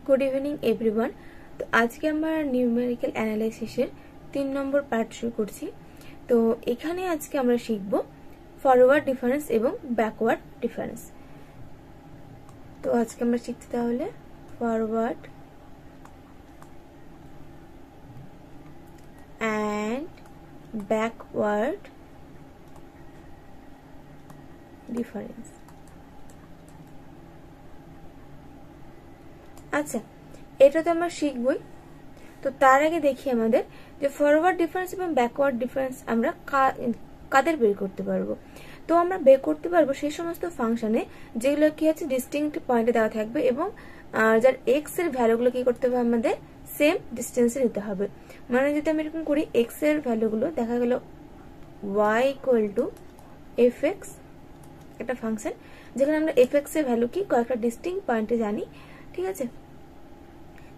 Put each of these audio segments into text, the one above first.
Good evening everyone. तो आज के আমরা নিউমেরিক্যাল অ্যানালাইসিসের 3 নম্বর পার্ট শুরু করছি। তো এখানে আজকে আমরা শিখব ফরওয়ার্ড ডিফারেন্স এবং ব্যাকওয়ার্ড ডিফারেন্স। তো আজকে আমরা শিখতে তাহলে ফরওয়ার্ড and backward difference। আচ্ছা, এটা তো আমরা শিখবই। তো তার আগে দেখি আমাদের যে ফরওয়ার্ড ডিফারেন্স এবং ব্যাকওয়ার্ড ডিফারেন্স আমরা কাদের বের করতে পারবো। তো আমরা বের করতে পারবো সেই সমস্ত ফাংশনে যেগুলো কি আছে ডিস্টিংক্ট পয়েন্টে দেওয়া থাকবে এবং যার এক্স এর ভ্যালুগুলো কি করতে হবে আমাদের সেম ডিস্টেন্সে নিতে হবে। মানে যদি আমি এরকম করি এক্স এর ভ্যালুগুলো দেখা গেল y ইকুয়াল টু fx, একটা ফাংশন যেখানে আমরা fx এর ভ্যালু কি কয়েকটা ডিস্টিংক্ট পয়েন্টে জানি, ঠিক আছে।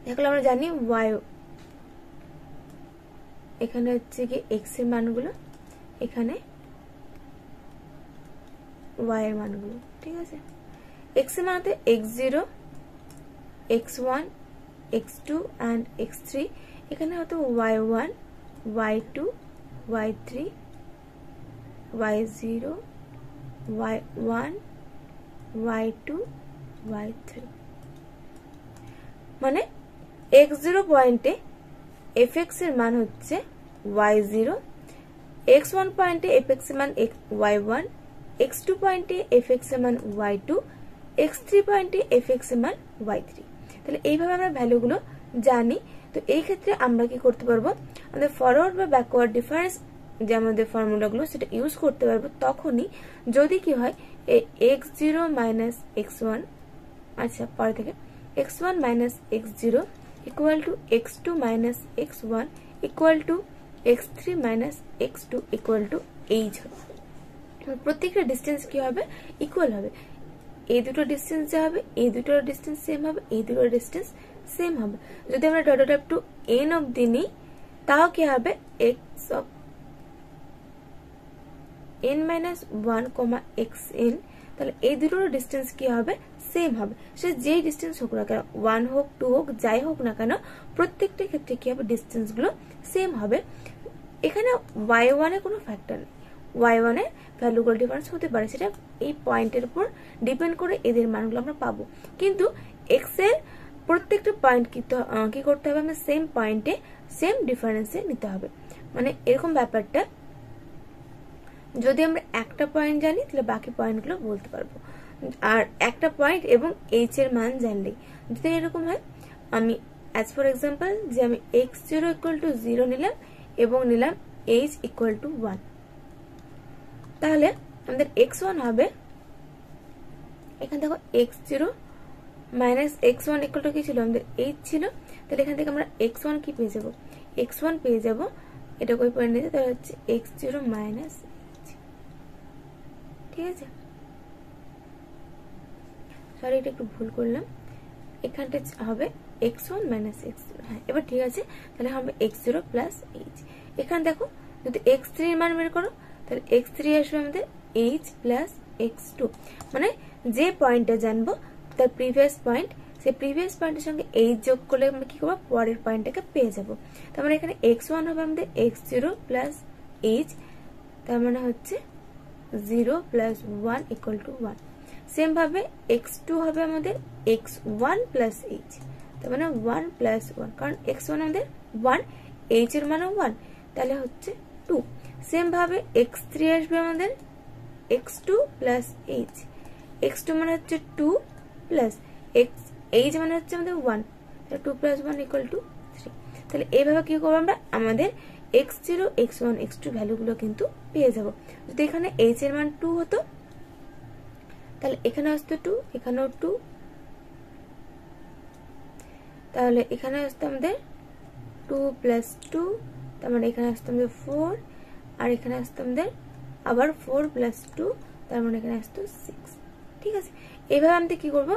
দেখলে আমরা জানি y, এখানে হচ্ছে কি x এর মানগুলো, এখানে y এর মানগুলো, ঠিক আছে। x এর মান হতে x0, x1, x2 and x3, এখানে হতো y1, y2, y3, y0, y1, y2, y3। মানে x0 পয়েন্টে fx এর মান হচ্ছে y0, x1 পয়েন্টে fx এর মান y1, x2 পয়েন্টে fx এর মান y2, x3 পয়েন্টে fx এর মান y3। তাহলে এইভাবে আমরা ভ্যালুগুলো জানি। তো এই ক্ষেত্রে আমরা কি করতে পারবো, আমাদের ফরওয়ার্ড বা ব্যাকওয়ার্ড ডিফারেন্স যে আমাদের ফর্মুলাগুলো সেটা ইউজ করতে পারবো তখনই যদি কি হয় x0 মাইনাস x1, আচ্ছা পরে থেকে x1 minus x0 equal to x2 minus x1 equal two x3 minus x2 equal to h হবে। প্রত্যেকটা ডিস্টেন্স কি হবে ইকুয়াল হবে। এই দুটো ডিস্টেন্স যা হবে এই দুটোর ডিস্টেন্স সেম হবে, এই দুটোর ডিস্টেন্স সেম হবে। যদি আমরা ডট ডট টু n অবধি নিই তাও কি হবে x of n minus 1 comma xn, তাহলে এই দুটোর ডিস্টেন্স কি হবে সেম হবে। সে যেই ডিস্টেন্স হোক না কেন 1 হোক 2 হোক যাই হোক না কেন প্রত্যেকটা ক্ষেত্রে কি হবে ডিস্টেন্স গুলো সেম হবে। এখানে y1 এর কোনো ফ্যাক্টর নেই, y1 এর ভ্যালুগুলো ডিফারেন্স হতে পারে, সেটা এই পয়েন্টের উপর ডিপেন্ড করে এদের মানগুলো আমরা পাবো। কিন্তু x এর প্রত্যেকটা পয়েন্ট কি করতে হবে আমরা সেম পয়েন্টে সেম ডিফারেন্সে নিতে হবে। মানে এরকম ব্যাপারটা যদি আমরা একটা পয়েন্ট জানি তাহলে বাকি পয়েন্টগুলো বলতে পারবো, আর একটা পয়েন্ট এবং h এর মান জানলেই যদি এরকম হয় আমি অ্যাজ ফর এক্সাম্পল যে আমি x0 ইকুয়াল টু 0 নিলাম এবং নিলাম h ইকুয়াল টু 1, তাহলে আমাদের x1 হবে এখান দেখো x0 minus x1 equal two কি ছিল আমাদের h ছিল, তাহলে এখান থেকে আমরা x1 কি পেয়ে যাব x1 পেয়ে যাব, এটা কই পয়েন্ট নিতে তাহলে হচ্ছে x0 মাইনাস h, ঠিক আছে। সরি এটা একটু ভুল করলাম, এখানটা হবে x1 মাইনাস x0, হ্যাঁ এবার ঠিক আছে। তাহলে হবে x0 প্লাস h। এখানে দেখো যদি x3 এর মান বের করো তাহলে x3 আসবে আমাদের h প্লাস x2, মানে যে পয়েন্টটা জানবো তার প্রিভিয়াস পয়েন্ট, সেই প্রিভিয়াস পয়েন্টের সঙ্গে h যোগ করলে আমরা কি করবো পরের পয়েন্টটাকে পেয়ে যাবো। তার মানে এখানে x1 হবে আমাদের x0 প্লাস h, তার মানে হচ্ছে 0 প্লাস 1 ইকুয়াল টু 1। সেম ভাবে x2 হবে আমাদের x1 প্লাস h, তার মানে 1 প্লাস 1, কারণ x1 আমাদের 1, h এর মানও 1, তাহলে হচ্ছে 2। সেম ভাবে x3 আসবে আমাদের x2 প্লাস h, x2 মানে হচ্ছে 2 প্লাস h মানে হচ্ছে আমাদের 1, তাহলে 2 প্লাস 1 ইকুয়াল টু 3। তাহলে এইভাবে কি করবো আমরা আমাদের x0, x1, x2 ভ্যালুগুলো কিন্তু পেয়ে যাব। যদি এখানে h এর মান 2 হতো তাহলে এখানে আসতো 2, এখানেও 2, তাহলে এখানে আসতো আমাদের 2 প্লাস 2, তার মানে এখানে আসতো আমাদের 4, আর এখানে আসতো আমাদের আবার 4 প্লাস 2, তার মানে এখানে আসতো 6, ঠিক আছে। এইভাবে আমরা কি করবো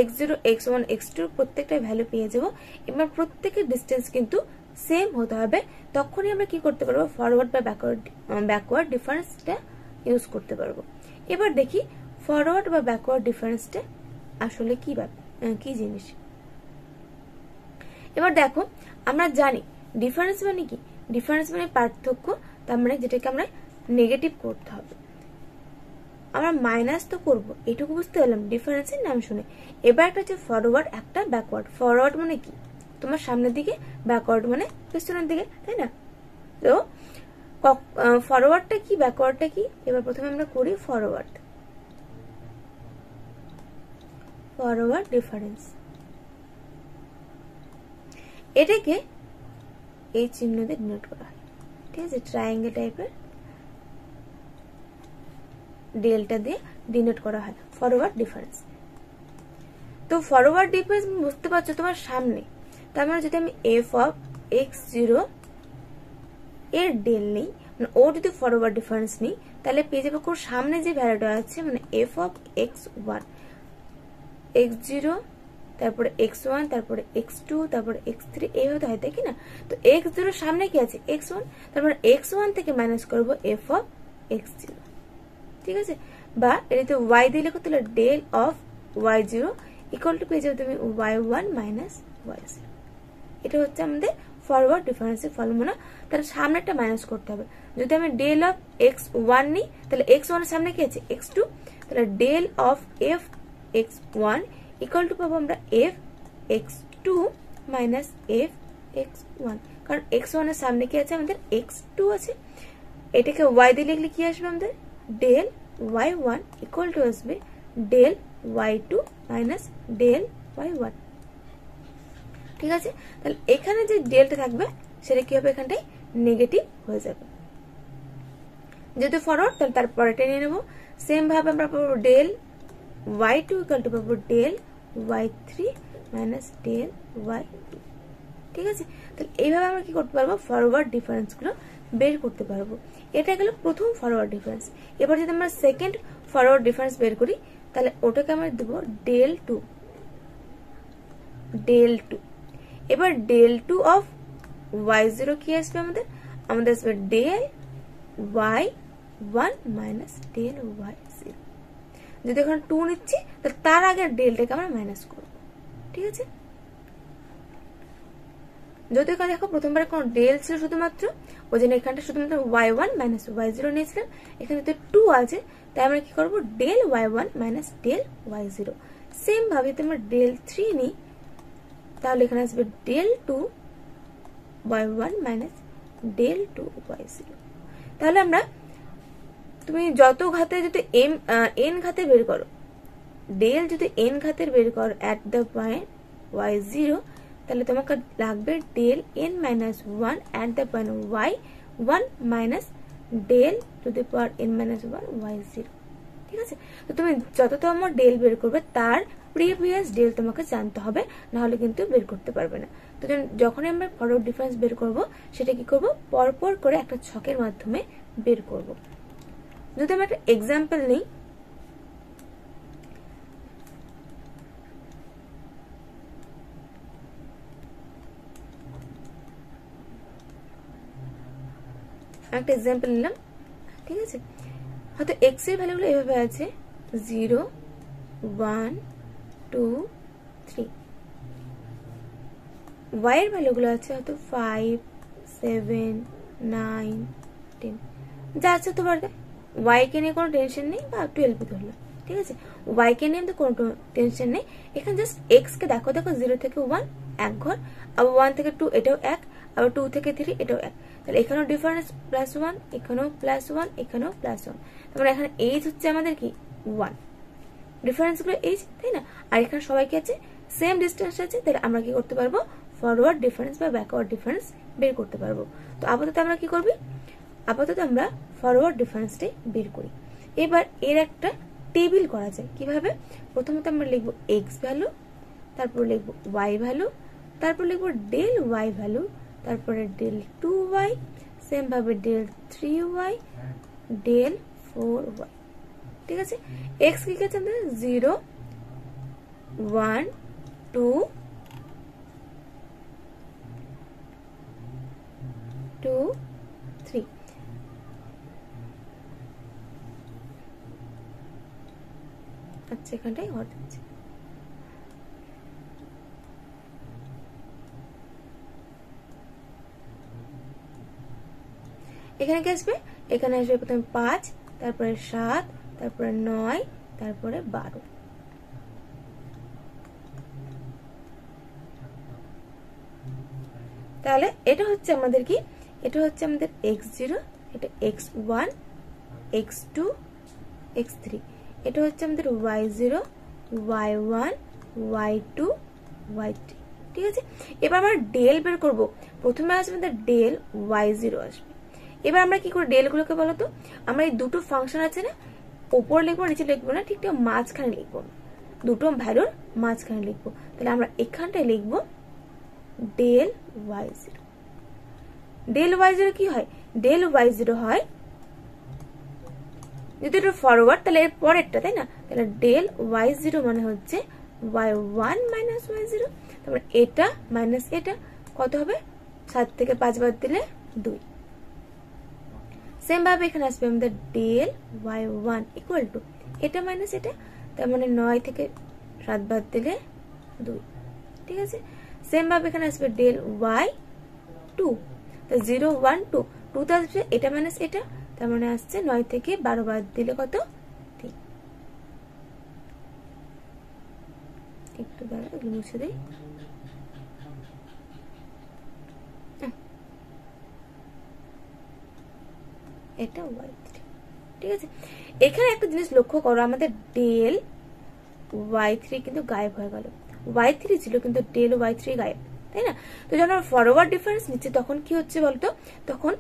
x0, x1, x2 প্রত্যেকটা ভ্যালু পেয়ে যাব। এবার প্রত্যেকের ডিস্টেন্স কিন্তু সেম হতে হবে, তখনই আমরা কি করতে পারবো ফরওয়ার্ড বা ব্যাকওয়ার্ড ডিফারেন্সটা ইউজ করতে পারবো। এবার দেখি ফরওয়ার্ড বা ব্যাকওয়ার্ড ডিফারেন্সটা আসলে কি জিনিস। এবার দেখো আমরা জানি ডিফারেন্স মানে কি, ডিফারেন্স মানে পার্থক্য, তার মানে যেটাকে আমরা নেগেটিভ করতে হবে। আমরা মাইনাস তো করবো, এটুকু বুঝতে পারলাম ডিফারেন্সের নাম শুনে। এবার একটা হচ্ছে ফরওয়ার্ড, একটা ব্যাকওয়ার্ড। ফরওয়ার্ড মানে কি, তোমার সামনের দিকে, ব্যাকওয়ার্ড মানে পেছনের দিকে, তাই না? তো ফরওয়ার্ডটা কি, ব্যাকওয়ার্ডটা কি? এবার প্রথমে আমরা করি ফরওয়ার্ড। ফরওয়ার্ড ডিফারেন্স, এটাকে এই চিহ্ন দিয়ে ডিনোট করা হয়, ঠিক আছে? ট্রায়াঙ্গেল টাইপের ডেল্টা দিয়ে ডিনোট করা হয় ফরওয়ার্ড ডিফারেন্স। তো ফরওয়ার্ড ডিফারেন্স বুঝতে পারছো তোমার সামনে, তার মানে যদি আমি এফ অফ x0 এর ডেল নেই, মানে ও যদি ফরওয়ার্ড ডিফারেন্স নেই, তাহলে পেয়ে যাবে কোর সামনে যে ভ্যালুটা আছে, মানে এফ অফ x1, x0, তারপরে x1, তারপরে x2, তারপরে x3, এইভাবে হয়, তাই কি না? তো x0 সামনে কি আছে, x1, তারপরে x1 থেকে মাইনাস করবো এফ অফ x0, ঠিক আছে? বা এটাতে y দিয়ে লিখো, তাহলে del of y0 equal to পেয়ে যাবে তুমি y1 মাইনাস y0। এটা হচ্ছে আমাদের ফরওয়ার্ড ডিফারেন্সের ফর্মুলা। তার সামনেটা মাইনাস করতে হবে। যদি আমি ডেল অফ x1 নিই, তাহলে x1 এর সামনে কি আছে, x2, তাহলে del of f x1 equal to পাবো আমরা f x2 minus f x1, কারণ x1 এর সামনে কি আছে, আমাদের x2 আছে। এটাকে y দিয়ে লিখলে কি আসবে, আমাদের ডেল y1 ইকুয়াল টু আসবে del y2 minus del y1, ঠিক আছে? তাহলে এখানে যে ডেলটা থাকবে সেটা কি হবে, এখানটাই নেগেটিভ হয়ে যাবে। যেহেতু ফরওয়ার্ড, তাহলে তারপরেটা নিয়ে নেবো। সেম ভাবে আমরা পাবো ডেল y2 ইকুয়াল টু পাবো del y3 minus del y2, ঠিক আছে? তাহলে এইভাবে আমরা কি করতে পারবো, ফরওয়ার্ড ডিফারেন্স গুলো বের করতে পারবো। এটা গেল প্রথম ফরওয়ার্ড ডিফারেন্স। এবার যদি আমরা সেকেন্ড ফরওয়ার্ড ডিফারেন্স বের করি, তাহলে ওটাকে আমরা দেবো ডেল 2, ডেল 2। এবার ডেল 2 অফ y0 কি আসবে, আমাদের আসবে del y1 minus del y0। যদি এখন 2 নিচ্ছি, তার আগে ডেলটাকে আমরা মাইনাস করব, ঠিক আছে? যদি এখানে দেখো প্রথমবার কোন ডেল ছিল শুধুমাত্র, ওই জন্য এখানটা শুধুমাত্র y1 মাইনাস y0 নিয়েছিলাম। এখানে তো 2 আছে, তাই আমরা কি করবো, del y1 minus del y0। Same ভাবে যদি আমরা ডেল 3 নিই, তাহলে এখানে আসবে del 2 y1 minus del 2 y0। তাহলে আমরা, তুমি যত ঘাতে যদি n ঘাতে বের করো, ডেল যদি n ঘাতের বের করো এট দ্য পয়েন্ট y0, তাহলে তোমাকে লাগবে del n minus 1 at the point y1 minus del to the power n minus 1 y0, ঠিক আছে? তো তুমি যততম ডেল বের করবে তার প্রিভিয়াস ডেল তোমাকে জানতে হবে, না হলে কিন্তু বের করতে পারবে না। তো যখনই আমরা ফরওয়ার্ড ডিফারেন্স বের করব, সেটা কি করব, পরপর করে একটা ছকের মাধ্যমে বের করব। যদি আমরা একটা এক্সাম্পল নিই, একটা এক্সাম্পল নিলাম, ঠিক আছে? হয়তো x এর ভ্যালুগুলো এভাবে আছে 0 1 2 3, y এর ভ্যালুগুলো আছে হয়তো 5 7 9 10, যা আছে তোমার y কে নিয়ে কোনো টেনশন নেই, বা 12 ধরলাম, ঠিক আছে? y কে নিয়ে কোনো টেনশন নেই। এখানে জাস্ট x কে দেখো, 0 থেকে 1 এক ঘর, আবার 1 থেকে 2 এটাও এক, আবার 2 থেকে 3 এটাও এক। তাহলে এখানেও ডিফারেন্স +1, এখানেও +1, এখানেও +1। তারপরে এখানে এইজ হচ্ছে আমাদের কি 1, ডিফারেন্স গুলো এইজ, তাই না? আর এখানে সবাই কি আছে, সেম ডিস্টেন্স আছে। তাহলে আমরা কি করতে পারবো, ফরওয়ার্ড ডিফারেন্স বা ব্যাকওয়ার্ড ডিফারেন্স বের করতে পারবো। তো আপাতত আমরা কি করবি, আপাতত আমরা ফরওয়ার্ড ডিফারেন্সটাই বের করি। এবার এর একটা টেবিল করা যায় কিভাবে। প্রথমত আমরা লিখবো x ভ্যালু, তারপর লিখবো y ভ্যালু, তারপর লিখবো ডেল y ভ্যালু, তারপরে ডেল 2y, সেম ভাবে ডেল 3y, ডেল 4y, ঠিক আছে? x কি আছে আমাদের 0 1 2 2 3, আচ্ছা এখানটাই হট আছে। এখানে কি আসবে, এখানে আসবে প্রথমে 5, তারপরে 7, তারপরে 9, তারপরে 12। তাহলে এটা হচ্ছে আমাদের কি, এটা হচ্ছে আমাদের x0, এটা x1, x2, x3, এটা হচ্ছে আমাদের y0, y1, y2, y3। ঠিক আছে, এবার আমরা ডেল বের করব। প্রথমে আসবে আমাদের ডেল y0 আসবে। এবার আমরা কি করে ডেল গুলোকে বলতো, আমরা এই দুটো ফাংশন আছে না, উপর লিখবো নিচে লিখবো না, ঠিক মাঝখানে লিখবো, দুটো ভ্যালুর মাঝখানে লিখবো। তাহলে আমরা এখানটায় লিখবো ডেল y0। ডেল y0 কি হয়, ডেল y0 হয় যদি এটা ফরওয়ার্ড তাহলে এর পরেরটা, তাই না? তাহলে ডেল y0 মানে হচ্ছে y1 মাইনাস y0, তারপর এটা মাইনাস এটা কত হবে, 7 থেকে 5 বাদ দিলে 2। সেম ভাবে এখানে আসবে আমাদের ডেল y1 ইকুয়াল টু এটা মাইনাস এটা, তার মানে 9 থেকে 7 বাদ দিলে 2। ঠিক আছে, সেম ভাবে এখানে আসবে ডেল y2, তো 0 1 2, 2 তে আসবে এটা মাইনাস এটা, তার মানে আসছে 9 থেকে 12 বাদ দিলে কত, 3। একটু দাঁড়া, এগুলো মুছে দেই। এটা y3। ঠিক আছে, এখানে একটা জিনিস লক্ষ্য করো, আমাদের ডেল y3 কিন্তু গায়েব হয়ে গেল। y3 ছিল কিন্তু ডেল y3 গায়েব, তাই না? তো যখন ফরওয়ার্ড ডিফারেন্স নিচ্ছে তখন কি হচ্ছে বলতো, তখন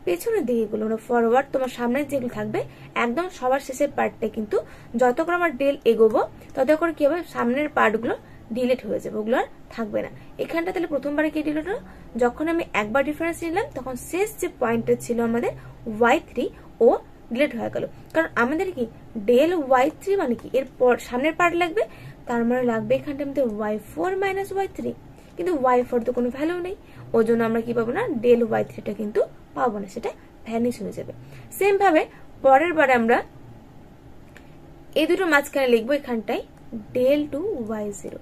পেছনের দিকে গুলো মানে ফরওয়ার্ড তোমার সামনের যেগুলো থাকবে একদম সবার শেষের পার্টটা কিন্তু যত করে আমার ডেল এগোবো তত করে কি হবে, সামনের পার্ট গুলো ডিলিট হয়ে যাবে, ওগুলো আর থাকবে না। এখানটা তাহলে প্রথমবারে কি ডিলিট হলো, যখন আমি একবার ডিফারেন্স নিলাম তখন শেষ যে পয়েন্টটা ছিল আমাদের y3 ও ডিলিট হয়ে গেল। কারণ আমাদের কি ডেল y3 মানে কি এর সামনের পার্ট লাগবে, তার মানে লাগবে এখানটা আমাদের y4 মাইনাস y3, কিন্তু y4 তো কোনো ভ্যালু নেই, ওই জন্য আমরা কি পাবো না, ডেল y3টা কিন্তু পাবো না, সেটা ভ্যানিশ হয়ে যাবে। সেম ভাবে পরের বারে আমরা এই দুটো মাঝখানে লিখবো এখানটায় ডেল 2y0।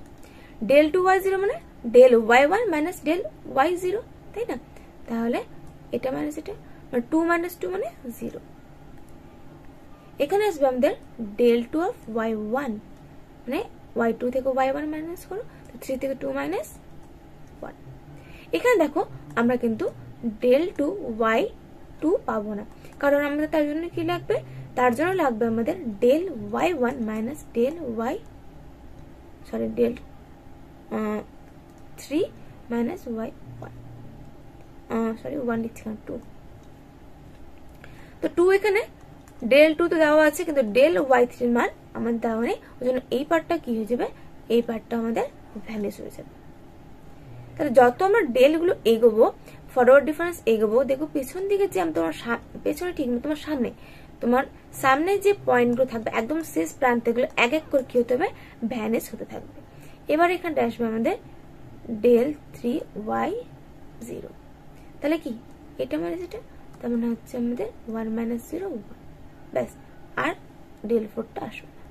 ডেল 2y0 মানে del y1 minus del y0, তাই না? তাহলে এটা মাইনাস এটা, মানে 2 মাইনাস 2 মানে 0। এখানে আসবে আমাদের ডেল 2 অফ y1, মানে y2 থেকে y1 মাইনাস করো, 3 থেকে 2 মাইনাস 1। এখানে দেখো আমরা কিন্তু ডেল 2y2 পাবো না, কারণ আমাদের তার জন্য কি লাগবে, তার জন্য লাগবে আমাদের del y1 minus del del 3 minus y1, 1 লিখছি না 2। তো 2 এখানে ডেল 2 তো দেওয়া আছে কিন্তু ডেল y3 এর মান আমাদের দেওয়া নেই, ওই জন্য এই পার্টটা কি হয়ে যাবে, এই পার্টটা আমাদের ভ্যানিশ হয়ে যাবে। তাহলে যত আমরা ডেল গুলো এগোবো, ফরওয়ার্ড ডিফারেন্স এগোবো, দেখো পেছন দিকে যে তোমার পেছনে ঠিক না, তোমার সামনে যে পয়েন্ট গুলো থাকবে একদম শেষ প্রান্তে গুলো এক এক করে কি হতে হবে, ভ্যানিশ হতে থাকবে। এবার এখানটা আসবে আমাদের ডেল 3y0, তাহলে কি এটা মাইনাস এটা, তার মানে হচ্ছে আমাদের 1 মাইনাস 0 1, ব্যাস, আর ডেল 4টা আসবে না।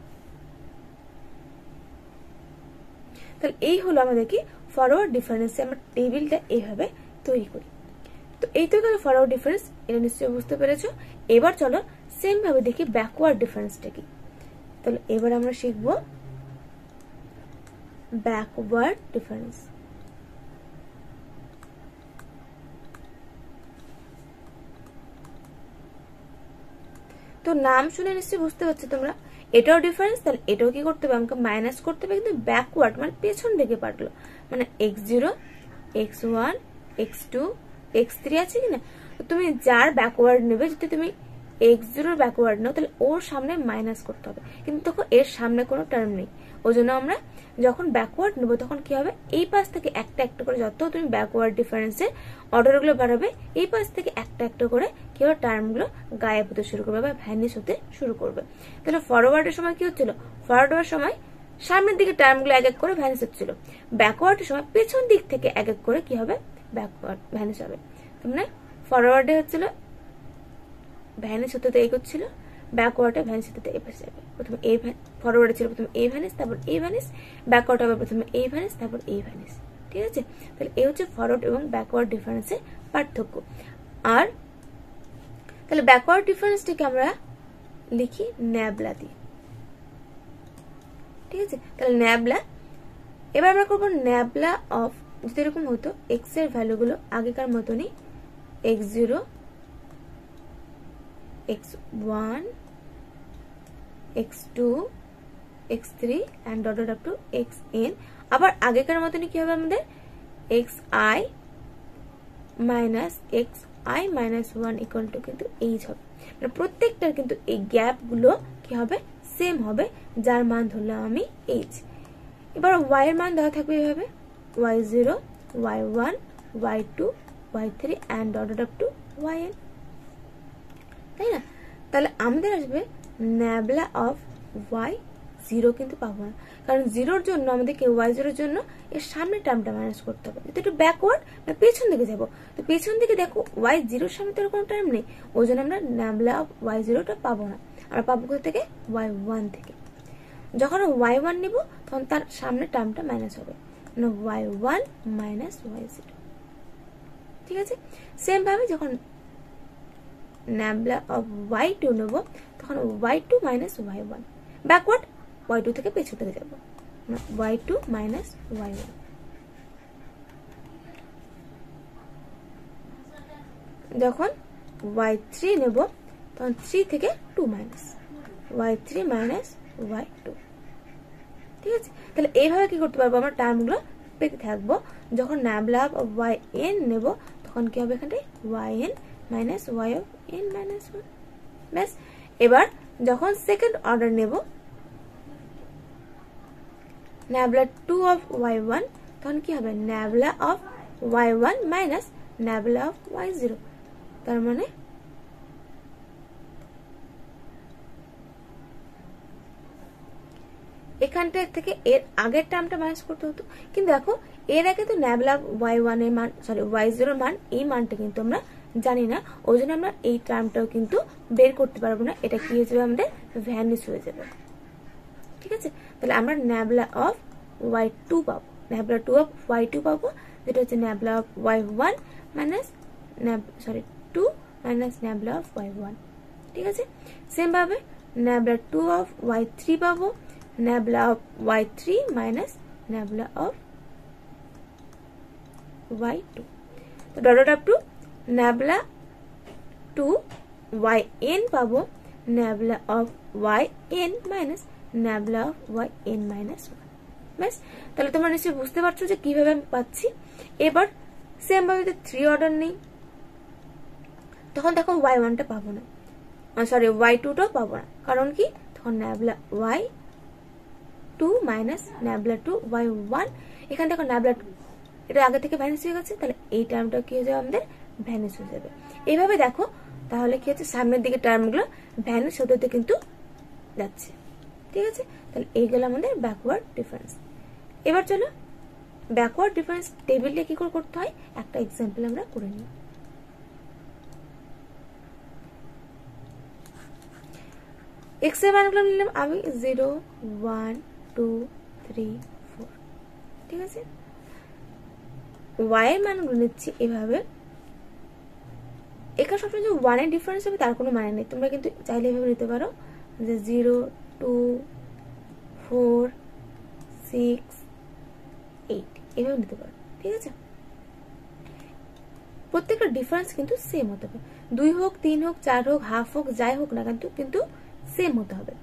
তাহলে এই হলো আমাদের কি ফরওয়ার্ড ডিফারেন্সে আমরা টেবিলটা এইভাবে তৈরি করি। তো এই তো গেল ফরওয়ার্ড ডিফারেন্স, এটা নিশ্চয়ই বুঝতে পেরেছো। এবার চলো সেম ভাবে দেখি ব্যাকওয়ার্ড ডিফারেন্সটা কি। তাহলে এবার আমরা শিখবো ব্যাকওয়ার্ড ডিফারেন্স। তো নাম শুনে নিশ্চয়ই বুঝতে পারছো তোমরা, এটাও ডিফারেন্স, তাহলে এটাও কি করতে হবে, আমাকে মাইনাস করতে হবে, কিন্তু ব্যাকওয়ার্ড মানে পেছন দিকে পারলো, মানে x0 x1 x2 x3 আছে কিনা, তুমি যার ব্যাকওয়ার্ড নেবে, যদি তুমি x0 ব্যাকওয়ার্ড নাও তাহলে ওর সামনে মাইনাস করতে হবে, কিন্তু তখন এর সামনে কোনো টার্ম নেই, ওই জন্য আমরা যখন ব্যাকওয়ার্ড নেবো তখন কি হবে, এই পাশ থেকে একটা একটা করে যত তুমি ব্যাকওয়ার্ড ডিফারেন্সের অর্ডার গুলো বাড়াবে, এই পাশ থেকে একটা একটা করে কি হবে, টার্ম গুলো গায়েব হতে শুরু করবে বা ভ্যানিশ হতে শুরু করবে। তাহলে ফরওয়ার্ডের সময় কি হচ্ছিল, ফরওয়ার্ডের সময় সামনের দিকে টার্ম গুলো এক এক করে ভ্যানিশ হচ্ছিল, ব্যাকওয়ার্ডের সময় পেছন দিক থেকে এক এক করে কি হবে, ব্যাকওয়ার্ড ভ্যানিশ হবে। মানে ফরওয়ার্ডে হচ্ছিল ভ্যানিশ হতে এগোচ্ছিল, ব্যাকওয়ার্ডে ভ্যানিশ হতে এপাশে যাবে, প্রথমে এই ফরওয়ার্ডে ছিল প্রথমে এই ভ্যানিশ তারপর এই ভ্যানিশ, ব্যাকওয়ার্ড হবে প্রথমে এই ভ্যানিশ তারপর এই ভ্যানিশ। ঠিক আছে, তাহলে এই হচ্ছে ফরওয়ার্ড এবং ব্যাকওয়ার্ড ডিফারেন্সের পার্থক্য। আর তাহলে ব্যাকওয়ার্ড ডিফারেন্সটাকে আমরা লিখি ন্যাবলা দিয়ে, ঠিক আছে। তাহলে ন্যাবলা, এবার আমরা করবো ন্যাবলা অফ, যদি এরকম হতো এক্স এর ভ্যালুগুলো আগেকার মতনই x0 x1 x2 x3 and dot dot up to xn, আবার আগেকার মতনই কি হবে আমাদের xi minus xi minus 1 equal to কিন্তু h হবে, মানে প্রত্যেকটার কিন্তু এই গ্যাপগুলো কি হবে সেম হবে, যার মান ধরলাম আমি h। এবার y এর মান দেওয়া থাকবে এভাবে y0 y1 y2 y3 and dot dot up to yn, তাই না। তাহলে আমাদের আসবে ন্যাবলা অফ y0 কিন্তু পাবো না, কারণ জিরোর জন্য আমাদেরকে y0 এর জন্য এর সামনের টার্মটা মাইনাস করতে হবে, যেহেতু একটু ব্যাকওয়ার্ড মানে পেছন দিকে যাবো, তো পেছন দিকে দেখো y0 এর সামনে তো কোনো টার্ম নেই, ওই জন্য আমরা ন্যাবলা অফ y0টা পাবো না, আমরা পাবো কোথা থেকে y1 থেকে। যখন y1 নিব তখন তার সামনের টার্মটা মাইনাস হবে, মানে y1 মাইনাস y0, ঠিক আছে। সেম ভাবে যখন ন্যাবলা অফ y2 নেব তখন y2 minus y1, backward y2 থেকে পেছন থেকে যাব, y2 মাইনাস y1। যখন y3 নেব তখন 3 থেকে 2 মাইনাস y3 মাইনাস y2, ঠিক আছে। তাহলে এইভাবে কি করতে পারবো আমরা টার্মগুলো পেতে থাকবো। যখন ন্যাবলা অফ yn নেব তখন কি হবে এখানে yn minus y of n minus 1, ব্যাস। এবার যখন সেকেন্ড অর্ডার নেব ন্যাবলা 2 অফ y1 তখন কি হবে nabla of y1 minus nabla of y0, তার মানে এখানটা থেকে এর আগের টার্মটা মাইনাস করতে হতো, কিন্তু দেখো এর আগে তো ন্যাবলা y1 এর মান সরি y0 এর মান এই মানটা কিন্তু আমরা জানি না, ওই জন্য আমরা এই টার্মটাও কিন্তু বের করতে পারবো না, এটা কি হয়ে যাবে আমাদের ভ্যানিশ হয়ে যাবে, ঠিক আছে। তাহলে আমরা ন্যাবলা অফ y2 পাবো, ন্যাবলা 2 অফ y2 পাবো, যেটা হচ্ছে nabla of y1 minus 2 minus nabla of y1, ঠিক আছে। সেম ভাবে ন্যাবলা 2 অফ y3 পাবো, nabla of y3 minus nabla of y2, তো dot dot up to nabla 2 yn পাবো, nabla of yn minus nabla of yn minus 1, ব্যাস। তাহলে তোমরা নিশ্চয়ই বুঝতে পারছো যে কিভাবে আমি পাচ্ছি। এবার সেম ভাবে যদি 3 অর্ডার নেই তখন দেখো y1টা পাবো না, সরি y2টাও পাবো না, কারণ কি তখন nabla y2 minus nabla 2 y1, এখানে দেখো ন্যাবলা 2 এটা আগে থেকে ভ্যানিশ হয়ে গেছে, তাহলে এই টার্মটা কি হয়ে যাবে আমাদের ভ্যানিশ হয়ে যাবে। এইভাবে দেখো তাহলে কি হচ্ছে সামনের দিকে টার্মগুলো ভ্যানিশ হতে হতে কিন্তু যাচ্ছে, ঠিক আছে। তাহলে এইগুলো আমাদের ব্যাকওয়ার্ড ডিফারেন্স। এবার চলো ব্যাকওয়ার্ড ডিফারেন্স টেবিলটা কি করে করতে হয় একটা এক্সাম্পল আমরা করে নিই। এক্স এর মানগুলো নিলাম আমি 0 1 2 3 4, ঠিক আছে। y এর মানগুলো নিচ্ছি এভাবে, এখানে সবসময় যে 1 এর ডিফারেন্স হবে তার কোনো মানে নেই, তোমরা কিন্তু চাইলে এভাবে নিতে পারো যে 0 2 4 6 8 এভাবে নিতে পারো, ঠিক আছে। প্রত্যেকটা ডিফারেন্স কিন্তু সেম হতে হবে, 2 হোক 3 হোক 4 হোক হাফ হোক যাই হোক না কিন্তু সেম হতে হবে।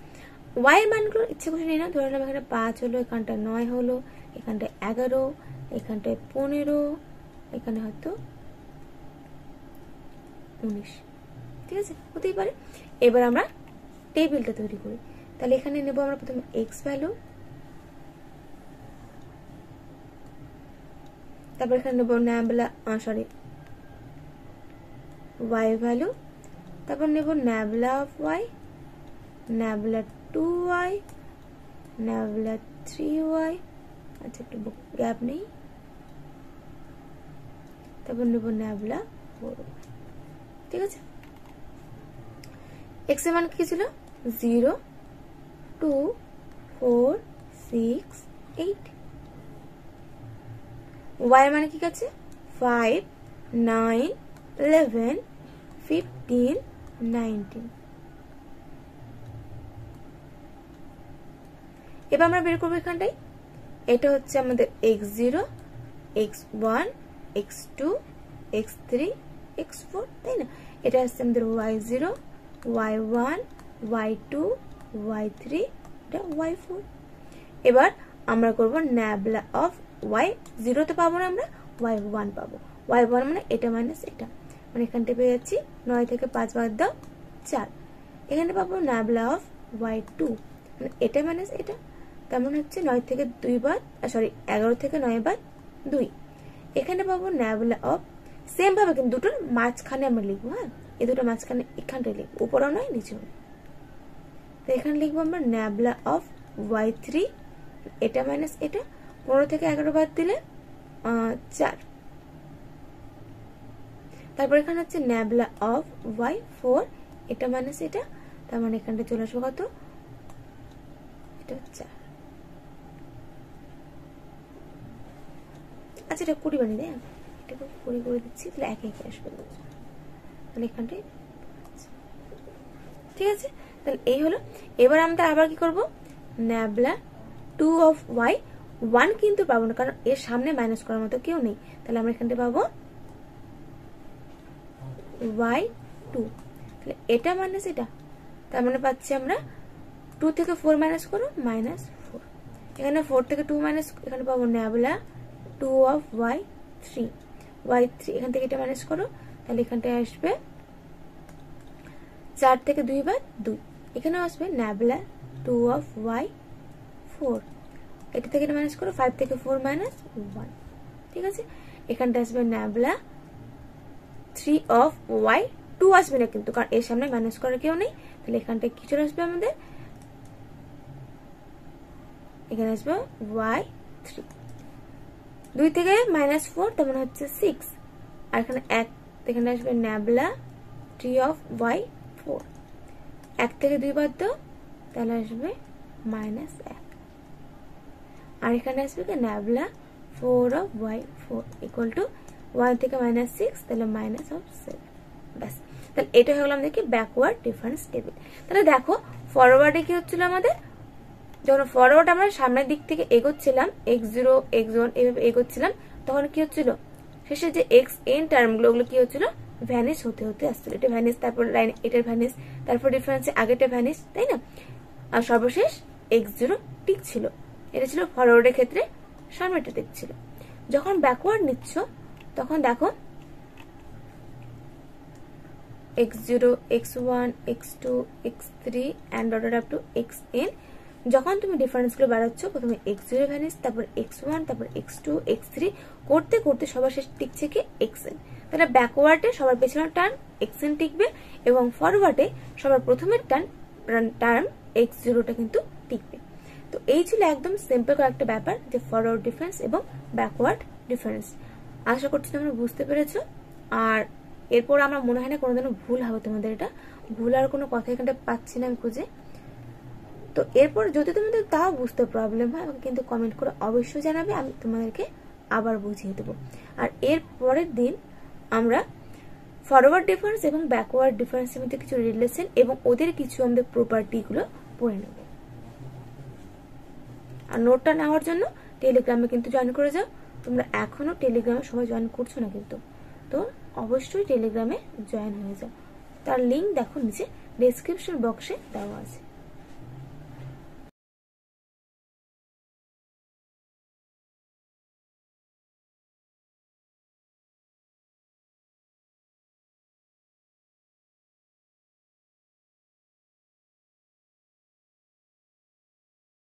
y এর মানগুলো ইচ্ছে করে নিয়ে নাও, ধরে নাও এখানে 5 হলো, এখানটা 9 হলো, এখানটা 11, এখানটায় 15, এখানে হয়তো 19, ঠিক আছে, হতেই পারে। এবার আমরা টেবিলটা তৈরি করি, তাহলে এখানে নেব আমরা প্রথমে x ভ্যালু, তারপর এখানে নেব ন্যাবলা y ভ্যালু, তারপর নেব nabla of y, nabla 2y, nabla 3y, আচ্ছা একটু গ্যাপ নেই, তারপর নেব ন্যাবলা 4y, ঠিক আছে। x এর মান কি ছিল 0 2 4 6 8, y এর মানে কি আছে 5 9 11 15 19। এবার আমরা বের করবো এখানটাই, এটা হচ্ছে আমাদের x0, x1, x2, x3, x4, তাই না? এটা হচ্ছে আমাদের y0, y1, y2, y3, এটা y4। এবার আমরা করবো ন্যাবলা অফ y0 তে পাবো না, আমরা y1 পাবো। y1 মানে এটা মাইনাস এটা, মানে এখানটা পেয়ে যাচ্ছি 9 থেকে 5 বাদ দাও 4। এখানে পাবো ন্যাবলা অফ y2, মানে এটা মাইনাস এটা, তেমন হচ্ছে 9 থেকে 2 বাদ, সরি 11 থেকে 9 বাদ 2। এখানে পাবো ন্যাবলা অফ, সেম ভাবে কিন্তু দুটোর মাঝখানে আমরা লিখবো। হ্যাঁ, এই দুটো মাঝখানে এখানটা লিখবো, উপরেও নয় নিচেও। তো এখানে লিখবো আমরা ন্যাবলা অফ y3, এটা মাইনাস এটা, 15 থেকে 11 বাদ দিলে 4। তারপর এখানে হচ্ছে ন্যাবলা অফ y4, এটা মাইনাস এটা, তার মানে এখানটা চলে আসবো কত, এটা 4। আচ্ছা, এটা 20 বানিয়ে দেয়, এটাকে 20 করে দিচ্ছি, তাহলে একে একে আসবে, তাহলে এখানটাই ঠিক আছে। তাহলে এই হলো। এবার আমরা আবার কি করব, ন্যাবলা 2 অফ y1 কিন্তু পাবো না, কারণ এর সামনে মাইনাস করার মতো কেউ নেই, তাহলে আমরা এখানটা পাবো y2, তাহলে এটা মাইনাস এটা, তার মানে পাচ্ছি আমরা 2 থেকে 4 মাইনাস করো, -4। এখানে 4 থেকে 2 মাইনাস, এখানে পাবো ন্যাবলা 2 অফ y3, এখান থেকে এটা মাইনাস করো, তাহলে এখানটায় আসবে 4 থেকে 2 বাদ 2। এখানেও আসবে ন্যাবলা 2 অফ y4, এটা থেকে এটা মাইনাস করো, 5 থেকে 4 মাইনাস 1, ঠিক আছে। এখানটা আসবে ন্যাবলা 3 অফ y2 আসবে না কিন্তু, কারণ এর সামনে মাইনাস করার কেউ নেই, তাহলে এখানটা কি চলে আসবে আমাদের, এখানে আসবে y3, 2 থেকে -4, তার মানে হচ্ছে 6, আর এখানে 1, এখানে আসবে ন্যাবলা 3 অফ y4, 1 থেকে 2 বাদ দাও, তাহলে আসবে -1, আর এখানে আসবে কি nabla 4 of y4 equal to 1 থেকে -6, তাহলে -7। ব্যাস, তাহলে এটা হয়ে গেল আমাদের কি ব্যাকওয়ার্ড ডিফারেন্স টেবিল। তাহলে দেখো ফরওয়ার্ডে কি হচ্ছিল আমাদের, যখন ফরওয়ার্ড আমরা সামনের দিক থেকে এগোচ্ছিলাম, x0, x1 এভাবে এগোচ্ছিলাম, তখন কি হচ্ছিল, শেষে যে xn টার্মগুলো, ওগুলো কি হচ্ছিল, ভ্যানিশ হতে হতে আসছিল। এটা ভ্যানিশ, তারপর লাইন এটার ভ্যানিশ, তারপর ডিফারেন্সে আগেটা ভ্যানিশ, তাই না? আর সর্বশেষ x0 টিক ছিল। এটা ছিল ফরওয়ার্ডের ক্ষেত্রে, সামনেটা টিক ছিল। যখন ব্যাকওয়ার্ড নিচ্ছ, তখন দেখো x0, x1, x2, x3 and order up to xn, যখন তুমি ডিফারেন্সগুলো বাড়াচ্ছ, প্রথমে x0 ভ্যানিশ, তারপর x1, তারপর x2, x3 করতে করতে সবার শেষ টিকছে কি xn। তাহলে ব্যাকওয়ার্ডে সবার পেছনের টার্ম xn টিকবে, এবং ফরওয়ার্ডে সবার প্রথমের টার্ম x0টা কিন্তু টিকবে। তো এই ছিল একদম সিম্পল কয়েকটা ব্যাপার, যে ফরওয়ার্ড ডিফারেন্স এবং ব্যাকওয়ার্ড ডিফারেন্স। আশা করছি তোমরা বুঝতে পেরেছো। আর এরপর আমার মনে হয় না কোনোদিনও ভুল হবে তোমাদের, এটা ভুল আর কোনো কথা এখানটা পাচ্ছি না আমি খুঁজে। তো এরপর যদি তোমাদের তাও বুঝতে প্রবলেম হয়, আমাকে কিন্তু কমেন্ট করে অবশ্যই জানাবে, আমি তোমাদেরকে আবার বুঝিয়ে দেবো। আর এর পরের দিন আমরা ফরওয়ার্ড ডিফারেন্স এবং ব্যাকওয়ার্ড ডিফারেন্সের মধ্যে কিছু রিলেশন এবং ওদের কিছু আমাদের প্রপার্টিগুলো পড়ে নেব। আর নোটটা নেওয়ার জন্য টেলিগ্রামে কিন্তু জয়েন করে যাও। তোমরা এখনো টেলিগ্রামে সবাই জয়েন করছো না কিন্তু, তো অবশ্যই টেলিগ্রামে জয়েন হয়ে যাও। তার লিঙ্ক দেখো নিচে ডেসক্রিপশন বক্সে দেওয়া আছে।